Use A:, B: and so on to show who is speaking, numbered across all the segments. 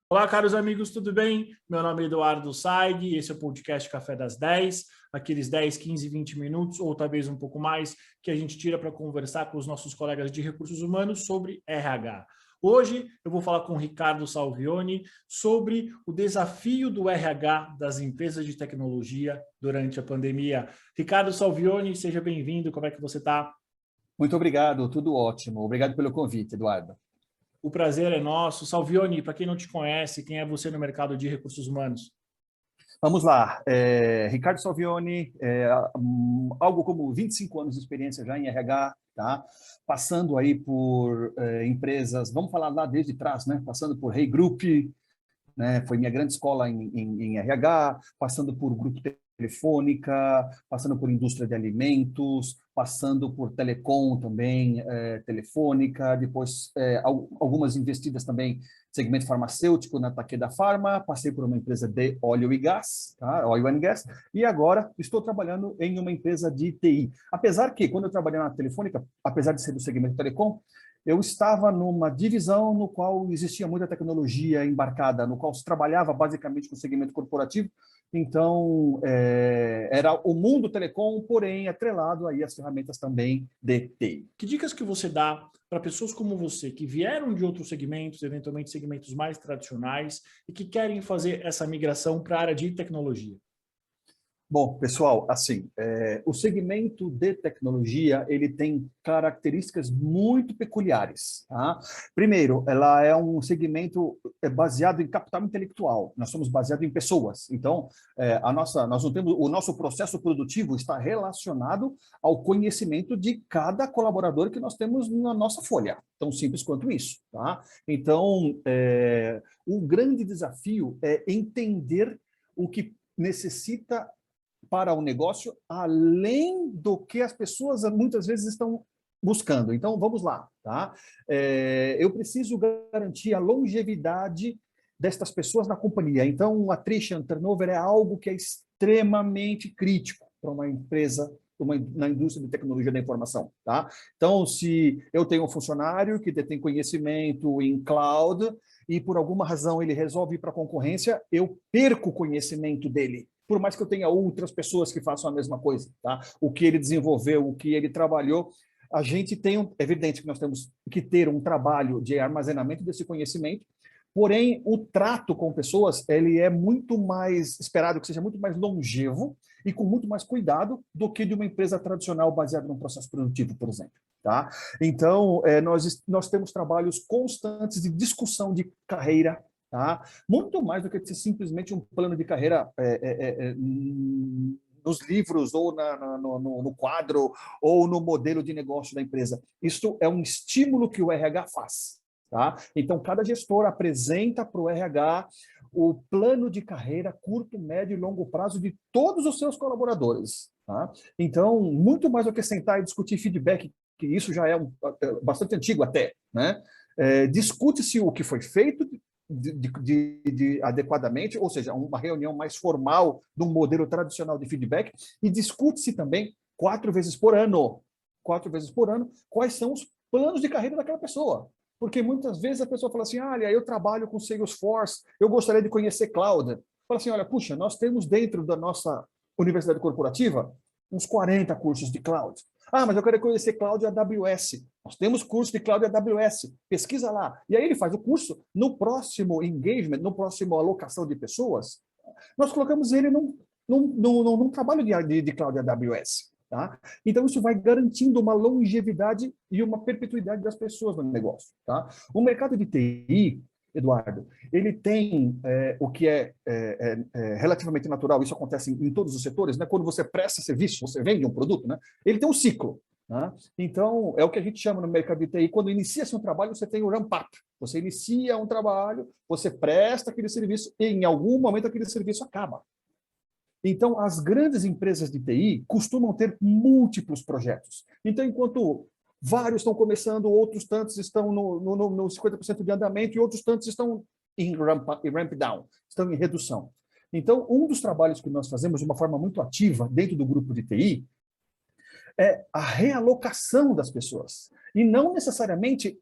A: Olá, caros amigos, tudo bem? Meu nome é Eduardo Saig e esse é o podcast Café das 10, aqueles 10, 15, 20 minutos, ou talvez um pouco mais, que a gente tira para conversar com os nossos colegas de recursos humanos sobre RH. Hoje eu vou falar com o Ricardo Salvioni sobre o desafio do RH das empresas de tecnologia durante a pandemia. Ricardo Salvioni, seja bem-vindo, como é que você está?
B: Muito obrigado, tudo ótimo. Obrigado pelo convite, Eduardo.
A: O prazer é nosso. Salvioni, para quem não te conhece, quem é você no mercado de recursos humanos?
B: Vamos lá. Ricardo Salvioni, algo como 25 anos de experiência já em RH, tá? Passando aí por empresas, vamos falar lá desde trás, né? Passando por Hey Group, né? Foi minha grande escola em RH, passando por Grupo Telefônica, passando por indústria de alimentos, passando por telecom também, telefônica, depois algumas investidas também segmento farmacêutico na Takeda Pharma, passei por uma empresa de óleo e gás, tá? Oil and Gas, e agora estou trabalhando em uma empresa de TI. Apesar que, quando eu trabalhei na Telefônica, apesar de ser do segmento telecom, eu estava numa divisão no qual existia muita tecnologia embarcada, no qual se trabalhava basicamente com o segmento corporativo. Então, era o mundo telecom, porém atrelado aí às ferramentas também de TI.
A: Que dicas que você dá para pessoas como você, que vieram de outros segmentos, eventualmente segmentos mais tradicionais, e que querem fazer essa migração para a área de tecnologia?
B: Bom, pessoal, assim, o segmento de tecnologia, ele tem características muito peculiares, tá? Primeiro, ela é um segmento baseado em capital intelectual. Nós somos baseados em pessoas. Então, nós não temos, o nosso processo produtivo está relacionado ao conhecimento de cada colaborador que nós temos na nossa folha. Tão simples quanto isso, tá? Então, o grande desafio é entender o que necessita para o negócio, além do que as pessoas muitas vezes estão buscando. Então, vamos lá. Tá? Eu preciso garantir a longevidade destas pessoas na companhia. Então, o attrition, turnover é algo que é extremamente crítico para uma empresa na indústria de tecnologia da informação. Tá? Então, se eu tenho um funcionário que detém conhecimento em cloud e, por alguma razão, ele resolve ir para a concorrência, eu perco o conhecimento dele, por mais que eu tenha outras pessoas que façam a mesma coisa, tá? O que ele desenvolveu, o que ele trabalhou, a gente tem, é evidente que nós temos que ter um trabalho de armazenamento desse conhecimento, porém, o trato com pessoas, ele é muito mais esperado que seja muito mais longevo e com muito mais cuidado do que de uma empresa tradicional baseada num processo produtivo, por exemplo. Tá? Então, nós temos trabalhos constantes de discussão de carreira, tá? Muito mais do que ser simplesmente um plano de carreira nos livros ou no quadro ou no modelo de negócio da empresa. Isso é um estímulo que o RH faz. Tá? Então, cada gestor apresenta para o RH o plano de carreira curto, médio e longo prazo de todos os seus colaboradores. Tá? Então, muito mais do que sentar e discutir feedback, que isso já é bastante antigo até, né? Discute-se o que foi feito adequadamente, ou seja, uma reunião mais formal de um modelo tradicional de feedback, e discute-se também 4 vezes por ano, quais são os planos de carreira daquela pessoa. Porque muitas vezes a pessoa fala assim, olha, eu trabalho com Salesforce, eu gostaria de conhecer cloud. Fala assim, olha, puxa, nós temos dentro da nossa universidade corporativa uns 40 cursos de cloud. Ah, mas eu quero conhecer cloud e AWS. Nós temos curso de cloud e AWS. Pesquisa lá. E aí ele faz o curso. No próximo engagement, no próximo alocação de pessoas, nós colocamos ele num trabalho de cloud e AWS. Tá? Então, isso vai garantindo uma longevidade e uma perpetuidade das pessoas no negócio. Tá? O mercado de TI, Eduardo, ele tem o que é relativamente natural, isso acontece em todos os setores, né? Quando você presta serviço, você vende um produto, né? Ele tem um ciclo. Né? Então, é o que a gente chama no mercado de TI, quando inicia-se um trabalho, você tem o ramp-up. Você inicia um trabalho, você presta aquele serviço e em algum momento aquele serviço acaba. Então, as grandes empresas de TI costumam ter múltiplos projetos. Então, enquanto vários estão começando, outros tantos estão no 50% de andamento e outros tantos estão em ramp down, estão em redução. Então, um dos trabalhos que nós fazemos de uma forma muito ativa dentro do grupo de TI é a realocação das pessoas. E não necessariamente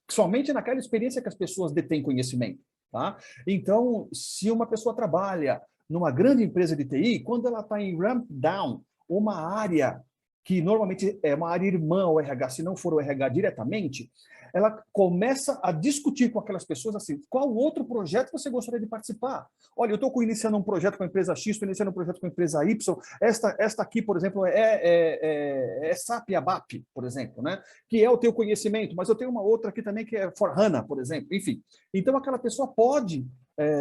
B: somente naquela experiência que as pessoas detêm conhecimento. tá? Então, se uma pessoa trabalha numa grande empresa de TI, quando ela está em ramp down, uma área que normalmente é uma área irmã ao RH, se não for o RH diretamente, ela começa a discutir com aquelas pessoas assim, qual outro projeto você gostaria de participar? Olha, eu estou iniciando um projeto com a empresa X, estou iniciando um projeto com a empresa Y, esta aqui, por exemplo, é SAP ABAP, por exemplo, né? Que é o teu conhecimento, mas eu tenho uma outra aqui também que é for HANA, por exemplo, enfim. Então, aquela pessoa pode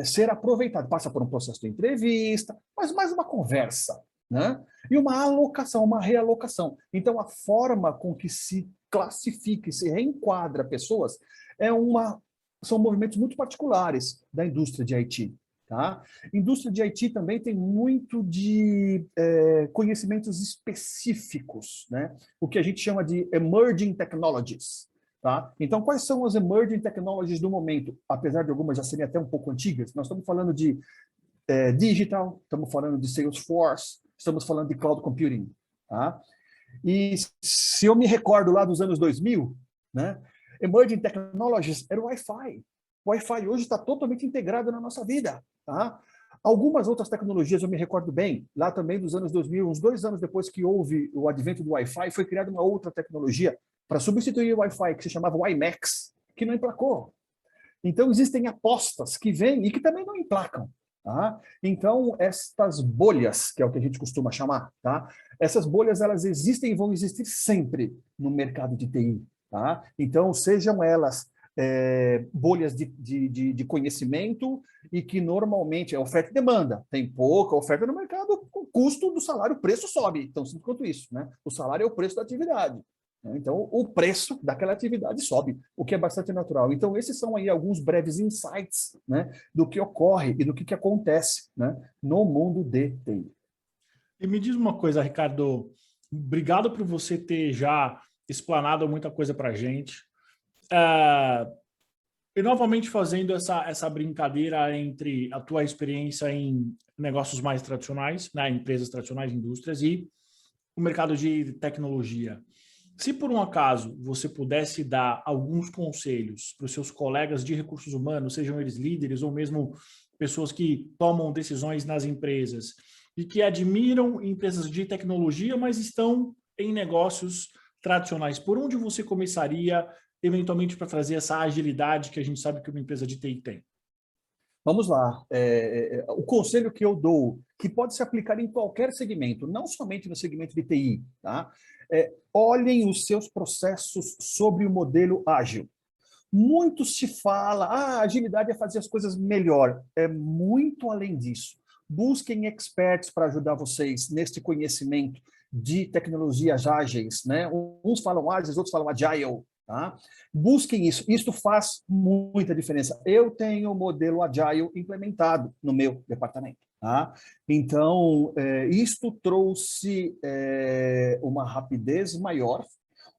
B: ser aproveitada, passa por um processo de entrevista, mas mais uma conversa, né? E uma alocação, uma realocação. Então, a forma com que se classifica e se reenquadra pessoas são movimentos muito particulares da indústria de IT. Tá? Indústria de IT também tem muito de conhecimentos específicos, né? O que a gente chama de emerging technologies. Tá? Então, quais são as emerging technologies do momento? Apesar de algumas já serem até um pouco antigas, nós estamos falando de digital, estamos falando de Salesforce, estamos falando de cloud computing. Tá? E se eu me recordo lá dos anos 2000, né, emerging technologies era o Wi-Fi. O Wi-Fi hoje está totalmente integrado na nossa vida. Tá? Algumas outras tecnologias eu me recordo bem, lá também dos anos 2000, uns 2 anos depois que houve o advento do Wi-Fi, foi criada uma outra tecnologia para substituir o Wi-Fi, que se chamava WiMAX, que não emplacou. Então, existem apostas que vêm e que também não emplacam. Tá? Então, estas bolhas, que é o que a gente costuma chamar, tá? Essas bolhas, elas existem e vão existir sempre no mercado de TI. Tá? Então, sejam elas bolhas de conhecimento e que normalmente é oferta e demanda. Tem pouca oferta no mercado, o custo do salário, o preço sobe. Então, simples quanto isso. Né? O salário é o preço da atividade. Então, o preço daquela atividade sobe, o que é bastante natural. Então, esses são aí alguns breves insights, né, do que ocorre e do que acontece, né, no mundo de TI.
A: E me diz uma coisa, Ricardo, obrigado por você ter já explanado muita coisa para a gente. E novamente fazendo essa brincadeira entre a tua experiência em negócios mais tradicionais, né, empresas tradicionais, indústrias, e o mercado de tecnologia. Se por um acaso você pudesse dar alguns conselhos para os seus colegas de recursos humanos, sejam eles líderes ou mesmo pessoas que tomam decisões nas empresas e que admiram empresas de tecnologia, mas estão em negócios tradicionais, por onde você começaria eventualmente para trazer essa agilidade que a gente sabe que uma empresa de TI tem?
B: Vamos lá. O conselho que eu dou, que pode se aplicar em qualquer segmento, não somente no segmento de TI, tá? Olhem os seus processos sobre o modelo ágil. Muito se fala, agilidade é fazer as coisas melhor. É muito além disso. Busquem experts para ajudar vocês neste conhecimento de tecnologias ágeis, né? Uns falam ágeis, outros falam agile. Tá? Busquem isso, isso faz muita diferença. Eu tenho o modelo Agile implementado no meu departamento. Tá? Então, isto trouxe uma rapidez maior,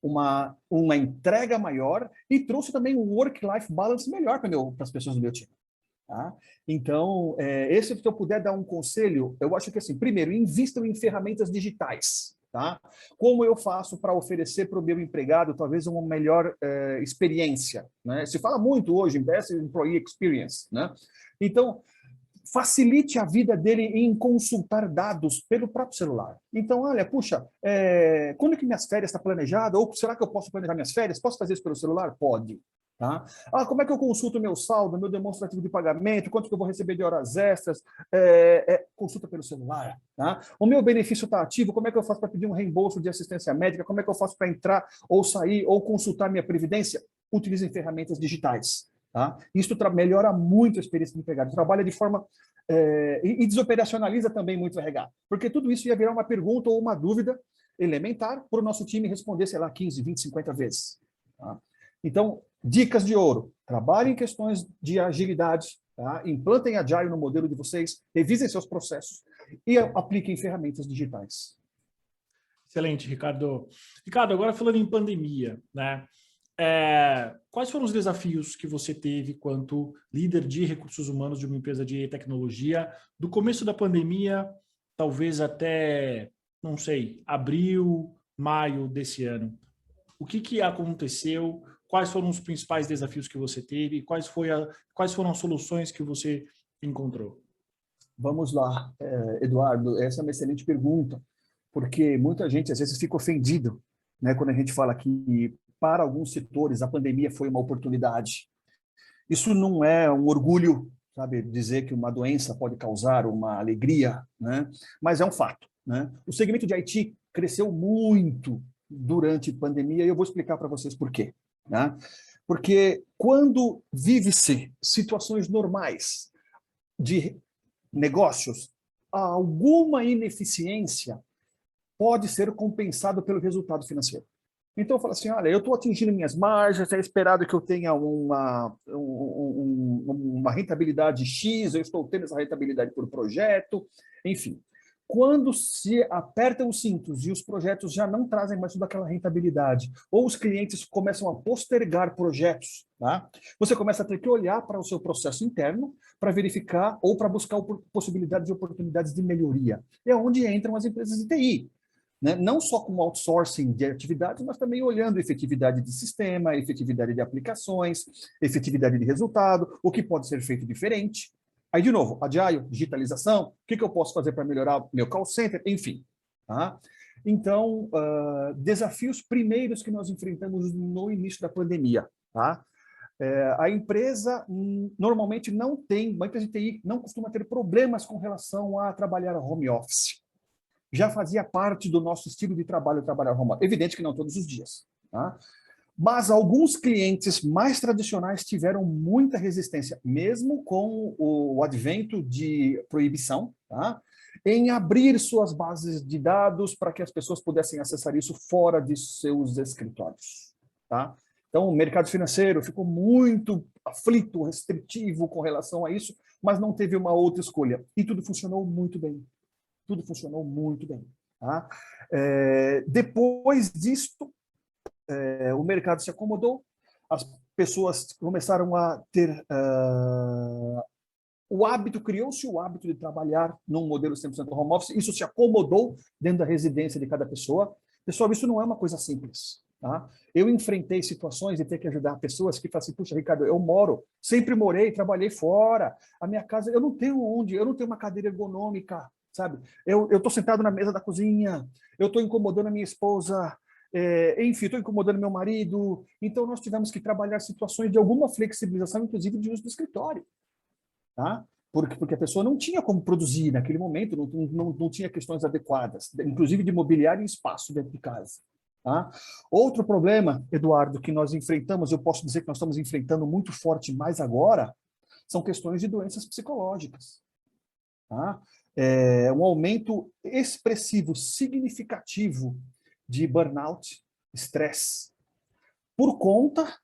B: uma entrega maior e trouxe também um work-life balance melhor para as pessoas do meu time. Tá? Então, esse se eu puder dar um conselho, eu acho que assim, primeiro, invistam em ferramentas digitais. Tá? Como eu faço para oferecer para o meu empregado talvez uma melhor experiência? Né? Se fala muito hoje em Best Employee Experience. Né? Então, facilite a vida dele em consultar dados pelo próprio celular. Então, olha, puxa, quando que minhas férias estão planejadas? Ou será que eu posso planejar minhas férias? Posso fazer isso pelo celular? Pode. Tá? Como é que eu consulto meu saldo, meu demonstrativo de pagamento, quanto que eu vou receber de horas extras? Consulta pelo celular. Tá? O meu benefício está ativo, como é que eu faço para pedir um reembolso de assistência médica? Como é que eu faço para entrar ou sair ou consultar minha previdência? Utilizem ferramentas digitais. Tá? Isso melhora muito a experiência do empregado. Trabalha de forma... e desoperacionaliza também muito o RH. Porque tudo isso ia virar uma pergunta ou uma dúvida elementar para o nosso time responder, sei lá, 15, 20, 50 vezes. Tá? Então, dicas de ouro. Trabalhem em questões de agilidade, tá? Implantem Agile no modelo de vocês, revisem seus processos e apliquem ferramentas digitais.
A: Excelente, Ricardo. Ricardo, agora falando em pandemia, né? Quais foram os desafios que você teve quanto líder de recursos humanos de uma empresa de tecnologia do começo da pandemia, talvez até, não sei, abril, maio desse ano? O que aconteceu? quais foram os principais desafios que você teve, quais foram as soluções que você encontrou?
B: Vamos lá, Eduardo, essa é uma excelente pergunta, porque muita gente às vezes fica ofendido, né, quando a gente fala que para alguns setores a pandemia foi uma oportunidade. Isso não é um orgulho, sabe, dizer que uma doença pode causar uma alegria, né, mas é um fato, né? O segmento de IT cresceu muito durante a pandemia e eu vou explicar para vocês por quê, né? Porque quando vive-se situações normais de negócios, alguma ineficiência pode ser compensado pelo resultado financeiro. Então, eu falo assim, olha, eu estou atingindo minhas margens, é esperado que eu tenha uma rentabilidade X, eu estou tendo essa rentabilidade por projeto, enfim. Quando se apertam os cintos e os projetos já não trazem mais toda aquela rentabilidade, ou os clientes começam a postergar projetos, tá? Você começa a ter que olhar para o seu processo interno para verificar ou para buscar possibilidades e oportunidades de melhoria. É onde entram as empresas de TI. Né? Não só com outsourcing de atividades, mas também olhando efetividade de sistema, efetividade de aplicações, efetividade de resultado, o que pode ser feito diferente. Aí, de novo, Agile, digitalização, o que eu posso fazer para melhorar meu call center, enfim. Tá? Então, desafios primeiros que nós enfrentamos no início da pandemia. Tá? A empresa normalmente não tem, uma empresa de TI não costuma ter problemas com relação a trabalhar home office. Já fazia parte do nosso estilo de trabalho trabalhar home office. Evidente que não todos os dias. Tá? Mas alguns clientes mais tradicionais tiveram muita resistência, mesmo com o advento de proibição, tá? Em abrir suas bases de dados para que as pessoas pudessem acessar isso fora de seus escritórios. Tá? Então, o mercado financeiro ficou muito aflito, restritivo com relação a isso, mas não teve uma outra escolha. E tudo funcionou muito bem. Tudo funcionou muito bem. Tá? Depois disto, o mercado se acomodou, as pessoas começaram a ter o hábito, criou-se o hábito de trabalhar num modelo 100% home office, isso se acomodou dentro da residência de cada pessoa. Pessoal, isso não é uma coisa simples. Tá? Eu enfrentei situações de ter que ajudar pessoas que falam assim, puxa, Ricardo, eu sempre morei, trabalhei fora, a minha casa, eu não tenho uma cadeira ergonômica, sabe? Eu estou sentado na mesa da cozinha, eu estou incomodando a minha esposa, enfim, estou incomodando meu marido. Então, nós tivemos que trabalhar situações de alguma flexibilização, inclusive de uso do escritório. Tá? Porque a pessoa não tinha como produzir naquele momento, não tinha questões adequadas, inclusive de mobiliário e espaço dentro de casa. Tá? Outro problema, Eduardo, que nós enfrentamos, eu posso dizer que nós estamos enfrentando muito forte mais agora, são questões de doenças psicológicas. Tá? Um aumento expressivo, significativo de burnout, estresse, por conta,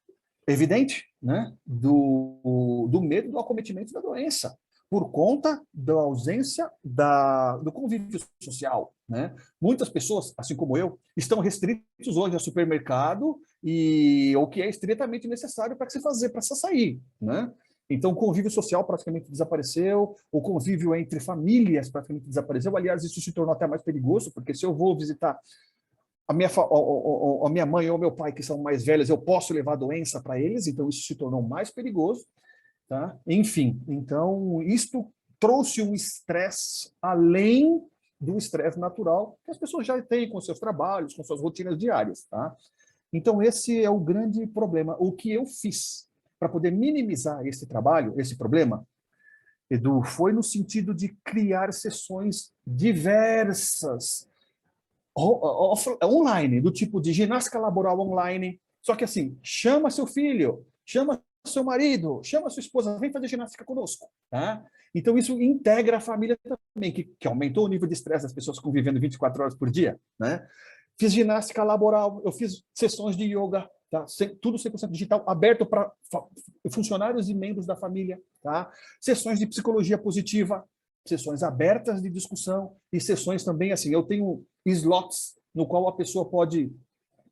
B: evidente, né, do medo do acometimento da doença, por conta da ausência do convívio social. Né? Muitas pessoas, assim como eu, estão restritos hoje ao supermercado e o que é estritamente necessário para se fazer, para se sair. Né? Então, o convívio social praticamente desapareceu, o convívio entre famílias praticamente desapareceu. Aliás, isso se tornou até mais perigoso, porque se eu vou visitar a minha mãe ou meu pai, que são mais velhos, eu posso levar doença para eles, então isso se tornou mais perigoso. Tá? Enfim, então, isto trouxe um estresse além do estresse natural que as pessoas já têm com seus trabalhos, com suas rotinas diárias. Tá? Então, esse é o grande problema. O que eu fiz para poder minimizar esse trabalho, esse problema, Edu, foi no sentido de criar sessões diversas, online, do tipo de ginástica laboral online. Só que assim, chama seu filho, chama seu marido, chama sua esposa, vem fazer ginástica conosco. Tá? Então, isso integra a família também, que aumentou o nível de estresse das pessoas convivendo 24 horas por dia. Né? Fiz ginástica laboral, eu fiz sessões de yoga, tá? Tudo 100% digital, aberto para funcionários e membros da família. Tá? Sessões de psicologia positiva, sessões abertas de discussão e sessões também, assim, eu tenho slots no qual a pessoa pode,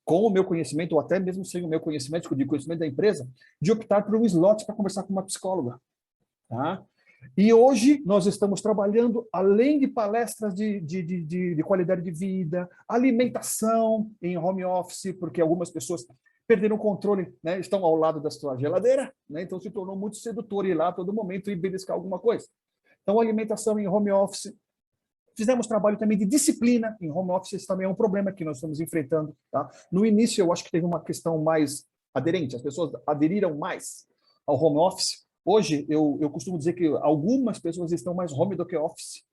B: com o meu conhecimento, ou até mesmo sem o meu conhecimento, de conhecimento da empresa, de optar por um slot para conversar com uma psicóloga. Tá? E hoje nós estamos trabalhando, além de palestras de qualidade de vida, alimentação em home office, porque algumas pessoas perderam o controle, né? Estão ao lado da sua geladeira, né? Então se tornou muito sedutor ir lá a todo momento e beliscar alguma coisa. Então, alimentação em home office. Fizemos trabalho também de disciplina em home office, esse também é um problema que nós estamos enfrentando. Tá? No início, eu acho que teve uma questão mais aderente, as pessoas aderiram mais ao home office. Hoje, eu costumo dizer que algumas pessoas estão mais home do que office,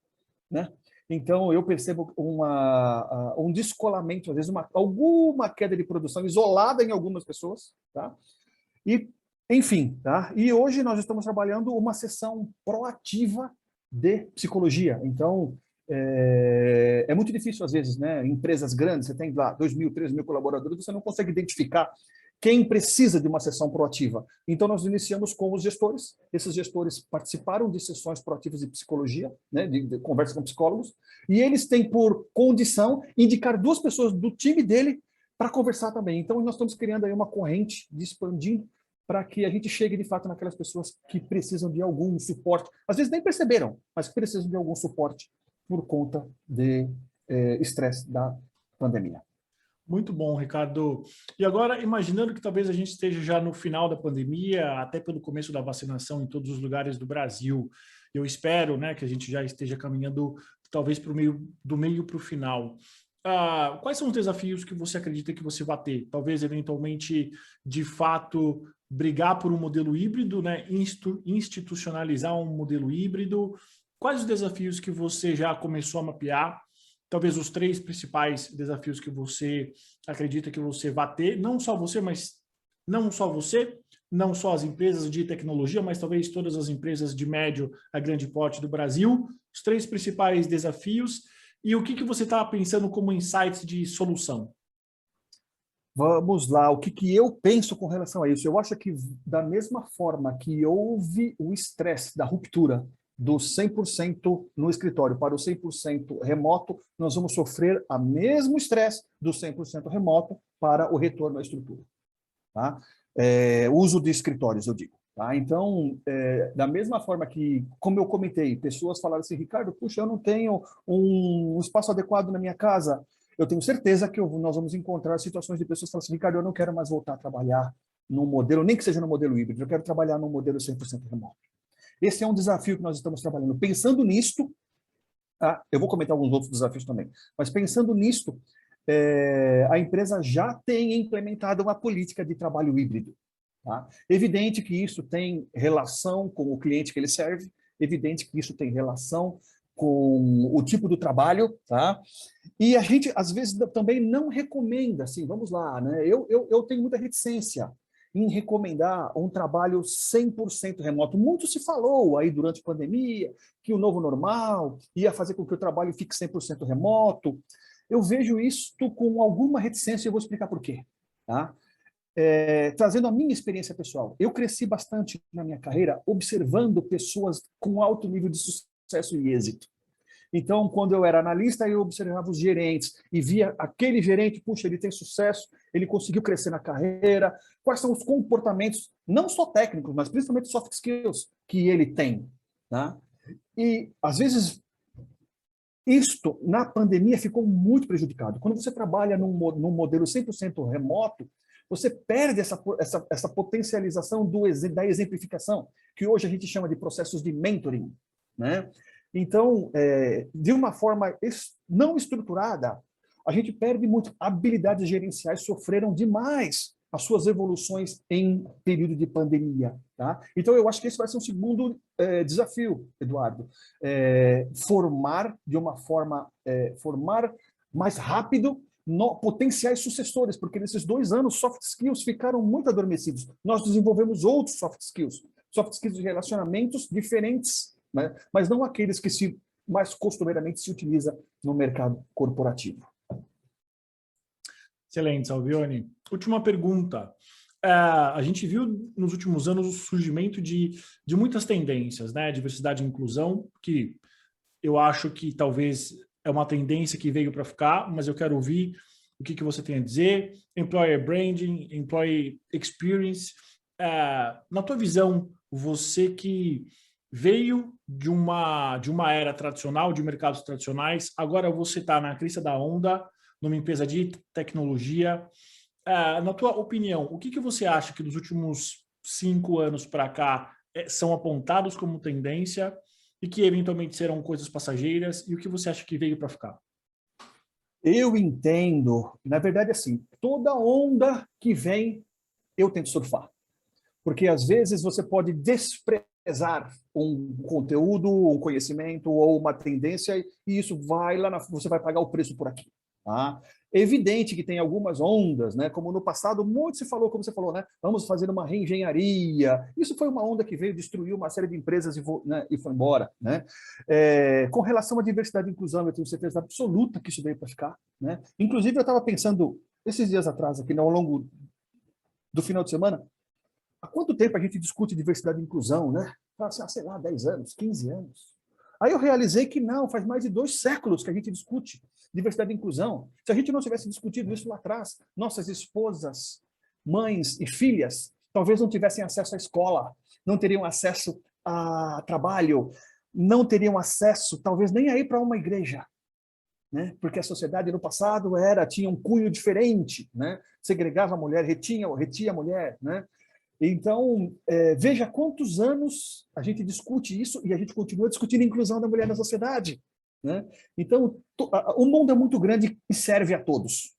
B: né? Então, eu percebo um descolamento, às vezes alguma queda de produção isolada em algumas pessoas. Tá? E, enfim, tá? E hoje nós estamos trabalhando uma sessão proativa de psicologia. Então, é muito difícil, às vezes, né? Empresas grandes, você tem lá 2.000, 3.000 colaboradores, você não consegue identificar quem precisa de uma sessão proativa. Então, nós iniciamos com os gestores. Esses gestores participaram de sessões proativas de psicologia, né? de conversa com psicólogos, e eles têm por condição indicar 2 pessoas do time dele para conversar também. Então, nós estamos criando aí uma corrente de expandindo para que a gente chegue, de fato, naquelas pessoas que precisam de algum suporte. Às vezes nem perceberam, mas precisam de algum suporte por conta de estresse da pandemia.
A: Muito bom, Ricardo. E agora, imaginando que talvez a gente esteja já no final da pandemia, até pelo começo da vacinação em todos os lugares do Brasil, eu espero, né, que a gente já esteja caminhando talvez do meio para o final. Quais são os desafios que você acredita que você vai ter? Talvez, eventualmente, de fato, brigar por um modelo híbrido, né, institucionalizar um modelo híbrido. Quais os desafios que você já começou a mapear? Talvez os 3 principais desafios que você acredita que você vai ter, não só você, não só as empresas de tecnologia, mas talvez todas as empresas de médio a grande porte do Brasil, os 3 principais desafios e o que você está pensando como insights de solução?
B: Vamos lá, o que eu penso com relação a isso? Eu acho que da mesma forma que houve o estresse da ruptura do 100% no escritório para o 100% remoto, nós vamos sofrer o mesmo estresse do 100% remoto para o retorno à estrutura. Tá? Uso de escritórios, eu digo. Tá? Então, da mesma forma que, como eu comentei, pessoas falaram assim, Ricardo, puxa, eu não tenho um espaço adequado na minha casa. Eu tenho certeza que nós vamos encontrar situações de pessoas que falam assim, Ricardo, eu não quero mais voltar a trabalhar num modelo, nem que seja no modelo híbrido, eu quero trabalhar num modelo 100% remoto. Esse é um desafio que nós estamos trabalhando. Pensando nisto, eu vou comentar alguns outros desafios também, mas pensando nisto, a empresa já tem implementado uma política de trabalho híbrido. Tá? Evidente que isso tem relação com o cliente que ele serve, evidente que isso tem relação com o tipo do trabalho, tá? E a gente, às vezes, também não recomenda, assim, vamos lá, né? Eu tenho muita reticência em recomendar um trabalho 100% remoto. Muito se falou aí durante a pandemia que o novo normal ia fazer com que o trabalho fique 100% remoto. Eu vejo isto com alguma reticência e eu vou explicar por quê. Tá? Trazendo a minha experiência pessoal. Eu cresci bastante na minha carreira observando pessoas com alto nível de sucesso e êxito. Então, quando eu era analista, eu observava os gerentes e via aquele gerente, puxa, ele tem sucesso, ele conseguiu crescer na carreira, quais são os comportamentos, não só técnicos, mas principalmente soft skills que ele tem. Tá? E, às vezes, isto, na pandemia, ficou muito prejudicado. Quando você trabalha num modelo 100% remoto, você perde essa potencialização da exemplificação, que hoje a gente chama de processos de mentoring, né? Então, de uma forma não estruturada, a gente perde muito. Habilidades gerenciais sofreram demais as suas evoluções em período de pandemia. Tá? Então, eu acho que esse vai ser um segundo desafio, Eduardo. Formar de uma forma, formar mais rápido potenciais sucessores, porque nesses 2 anos, soft skills ficaram muito adormecidos. Nós desenvolvemos outros soft skills de relacionamentos diferentes, né? Mas não aqueles que mais costumeiramente se utiliza no mercado corporativo.
A: Excelente, Salvioni. Última pergunta. A gente viu nos últimos anos o surgimento de muitas tendências, né? Diversidade e inclusão, que eu acho que talvez é uma tendência que veio para ficar, mas eu quero ouvir o que você tem a dizer. Employer branding, employee experience. Na tua visão, você que veio de uma era tradicional, de mercados tradicionais, agora você está na crista da onda, numa empresa de tecnologia. na tua opinião, o que você acha que dos últimos 5 anos para cá são apontados como tendência e que eventualmente serão coisas passageiras, e o que você acha que veio para ficar?
B: Eu entendo, na verdade, assim, toda onda que vem, eu tento surfar. Porque, às vezes, você pode desprezar um conteúdo, um conhecimento ou uma tendência, e isso vai lá, você vai pagar o preço por aqui. Tá? É evidente que tem algumas ondas, né? Como no passado, muito se falou, como você falou, né? Vamos fazer uma reengenharia. Isso foi uma onda que veio destruir uma série de empresas e foi embora. Né? Com relação à diversidade e inclusão, eu tenho certeza absoluta que isso veio para ficar. Né? Inclusive, eu estava pensando, esses dias atrás, aqui ao longo do final de semana, há quanto tempo a gente discute diversidade e inclusão, né? Sei lá, 10 anos, 15 anos. Aí eu realizei que não, faz mais de 2 séculos que a gente discute diversidade e inclusão. Se a gente não tivesse discutido isso lá atrás, nossas esposas, mães e filhas talvez não tivessem acesso à escola, não teriam acesso a trabalho, não teriam acesso, talvez nem a ir para uma igreja. Né? Porque a sociedade no passado tinha um cunho diferente, né? Segregava a mulher, retia a mulher, né? Então, veja quantos anos a gente discute isso e a gente continua discutindo a inclusão da mulher na sociedade. Né? Então, o mundo é muito grande e serve a todos.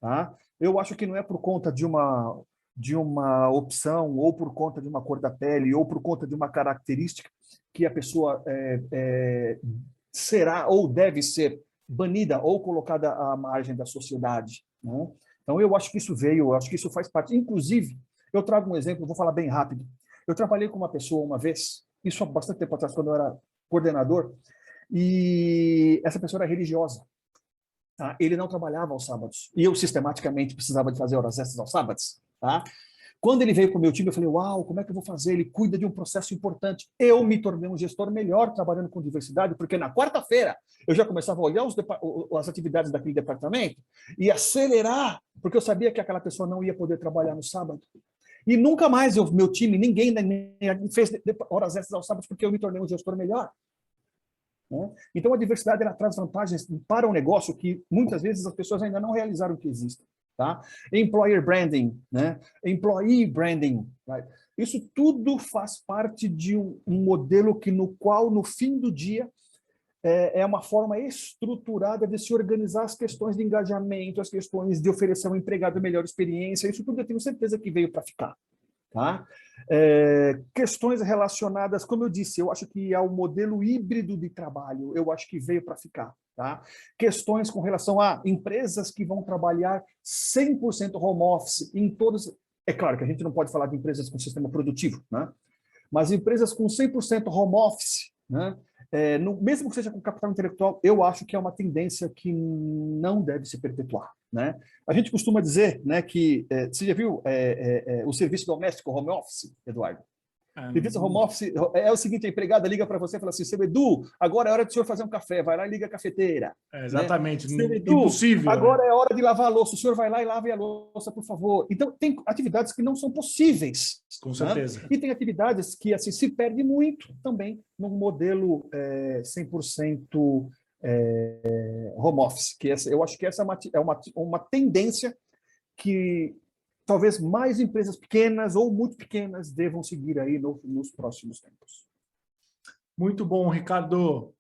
B: Tá? Eu acho que não é por conta de uma opção, ou por conta de uma cor da pele, ou por conta de uma característica que a pessoa será ou deve ser banida ou colocada à margem da sociedade. Né? Então, eu acho que isso veio, eu acho que isso faz parte. Inclusive, eu trago um exemplo, vou falar bem rápido. Eu trabalhei com uma pessoa uma vez, isso há bastante tempo atrás, quando eu era coordenador, e essa pessoa era religiosa. Tá? Ele não trabalhava aos sábados. E eu, sistematicamente, precisava de fazer horas extras aos sábados. Tá? Quando ele veio para o meu time, eu falei, uau, como é que eu vou fazer? Ele cuida de um processo importante. Eu me tornei um gestor melhor trabalhando com diversidade, porque na quarta-feira eu já começava a olhar as atividades daquele departamento e acelerar, porque eu sabia que aquela pessoa não ia poder trabalhar no sábado. E nunca mais meu time, ninguém fez horas extras aos sábados, porque eu me tornei um gestor melhor. Né? Então, a diversidade ela traz vantagens para o negócio que muitas vezes as pessoas ainda não realizaram que existem. Tá? Employer branding, né? Employee branding. Right? Isso tudo faz parte de um modelo no qual, no fim do dia, é uma forma estruturada de se organizar as questões de engajamento, as questões de oferecer ao empregado a melhor experiência. Isso tudo eu tenho certeza que veio para ficar. Tá? Questões relacionadas, como eu disse, eu acho que ao modelo híbrido de trabalho, eu acho que veio para ficar. Tá? Questões com relação a empresas que vão trabalhar 100% home office em todas. É claro que a gente não pode falar de empresas com sistema produtivo, né? Mas empresas com 100% home office, né? Mesmo que seja com capital intelectual, eu acho que é uma tendência que não deve se perpetuar. Né? A gente costuma dizer, né, que... você já viu o serviço doméstico home office, Eduardo? Serviço home office é o seguinte, a empregada liga para você e fala assim, seu Edu, agora é hora do senhor fazer um café, vai lá e liga a cafeteira.
A: Exatamente,
B: né? Seu Edu,
A: impossível.
B: agora
A: né?
B: é hora de lavar a louça, o senhor vai lá e lave a louça, por favor. Então, tem atividades que não são possíveis.
A: Com certeza.
B: E tem atividades que assim, se perde muito também no modelo 100% home office. Eu acho que essa é uma tendência que talvez mais empresas pequenas ou muito pequenas devam seguir aí nos próximos tempos.
A: Muito bom, Ricardo.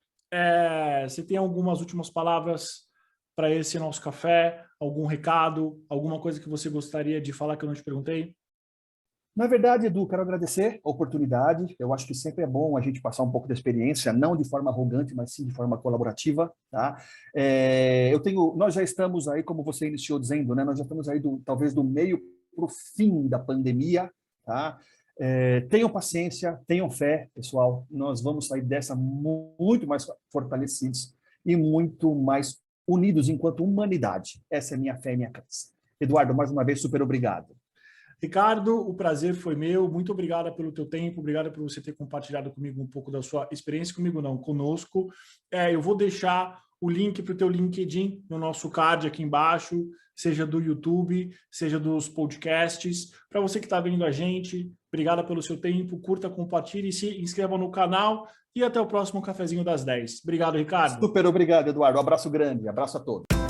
A: Você tem algumas últimas palavras para esse nosso café? Algum recado? Alguma coisa que você gostaria de falar que eu não te perguntei?
B: Na verdade, Edu, quero agradecer a oportunidade. Eu acho que sempre é bom a gente passar um pouco da experiência, não de forma arrogante, mas sim de forma colaborativa. Tá? Nós já estamos aí, como você iniciou dizendo, né? Nós já estamos aí talvez do meio para o fim da pandemia. Tá? Tenham paciência, tenham fé, pessoal. Nós vamos sair dessa muito mais fortalecidos e muito mais unidos enquanto humanidade. Essa é minha fé e minha crença. Eduardo, mais uma vez, super obrigado.
A: Ricardo, o prazer foi meu. Muito obrigado pelo teu tempo, obrigado por você ter compartilhado comigo um pouco da sua experiência, conosco. Eu vou deixar o link para o teu LinkedIn no nosso card aqui embaixo, seja do YouTube, seja dos podcasts. Para você que está vendo a gente, obrigado pelo seu tempo, curta, compartilhe, se inscreva no canal e até o próximo Cafezinho das 10. Obrigado, Ricardo.
B: Super obrigado, Eduardo. Um abraço grande, abraço a todos.